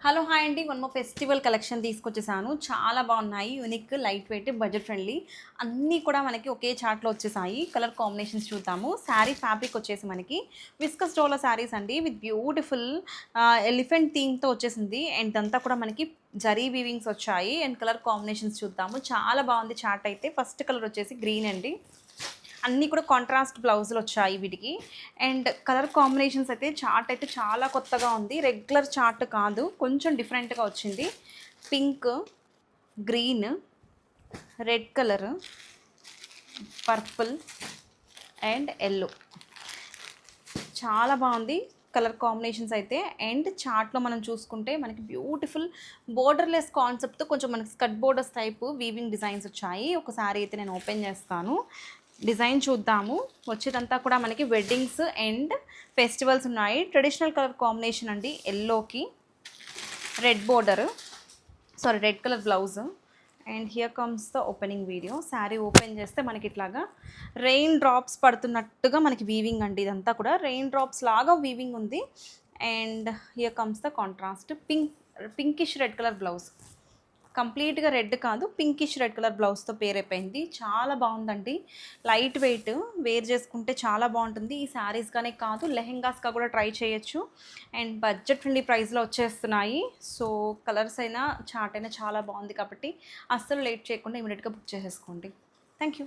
Hello hi అండి. మనము festival collection తీసుకొచ్చేసాను. చాలా బాగున్నాయి. Unique, light weight, budget friendly అన్నీ కూడా మనకి ఒకే చార్ట్లో వచ్చేసాయి. కలర్ కాంబినేషన్స్ చూద్దాము. శారీ ఫ్యాబ్రిక్ వచ్చేసి మనకి విస్కస్ డోలా శారీస్ అండి విత్ బ్యూటిఫుల్ ఎలిఫెంట్ థీమ్తో వచ్చేసింది. అండ్ ఇదంతా కూడా మనకి జరీ వీవింగ్స్ వచ్చాయి. అండ్ కలర్ కాంబినేషన్స్ చూద్దాము. చాలా బాగుంది చార్ట్ అయితే. ఫస్ట్ కలర్ వచ్చేసి గ్రీన్ అండి. అన్నీ కూడా కాంట్రాస్ట్ బ్లౌజులు వచ్చాయి వీటికి. అండ్ కలర్ కాంబినేషన్స్ అయితే చార్ట్ అయితే చాలా కొత్తగా ఉంది. రెగ్యులర్ చార్ట్ కాదు, కొంచెం డిఫరెంట్గా వచ్చింది. Pink, green, red colour, purple and yellow. చాలా బాగుంది కలర్ కాంబినేషన్స్ అయితే. అండ్ చార్ట్లో మనం చూసుకుంటే మనకి బ్యూటిఫుల్ బోర్డర్లెస్ కాన్సెప్ట్తో కొంచెం మనకి స్కట్ బోర్డర్స్ టైపు వీవింగ్ డిజైన్స్ వచ్చాయి. ఒకసారి అయితే నేను ఓపెన్ చేస్తాను, డిజైన్ చూద్దాము. వచ్చేదంతా కూడా మనకి వెడ్డింగ్స్ అండ్ ఫెస్టివల్స్ ఉన్నాయి. ట్రెడిషనల్ కలర్ కాంబినేషన్ అండి. ఎల్లోకి red border, red colour blouse. And here comes the opening video. Sari open చేస్తే మనకి ఇట్లాగా రెయిన్ డ్రాప్స్ పడుతున్నట్టుగా మనకి వీవింగ్ అండి. ఇదంతా కూడా రెయిన్ డ్రాప్స్ లాగా వీవింగ్ ఉంది. And here comes the contrast pinkish red colour blouse. కంప్లీట్గా రెడ్ కాదు, పింకిష్ రెడ్ కలర్ బ్లౌజ్తో పేర్ అయిపోయింది. చాలా బాగుందండి. లైట్ వెయిట్, వేర్ చేసుకుంటే చాలా బాగుంటుంది. ఈ శారీస్గానే కాదు, లెహెంగాస్గా కూడా ట్రై చేయొచ్చు. అండ్ బడ్జెట్ ఫ్రెండ్లీ ప్రైస్లో వచ్చేస్తున్నాయి. సో కలర్స్ అయినా చార్ట్ అయినా చాలా బాగుంది కాబట్టి అస్సలు లేట్ చేయకుండా ఇమీడియట్గా బుక్ చేసేసుకోండి. Thank you.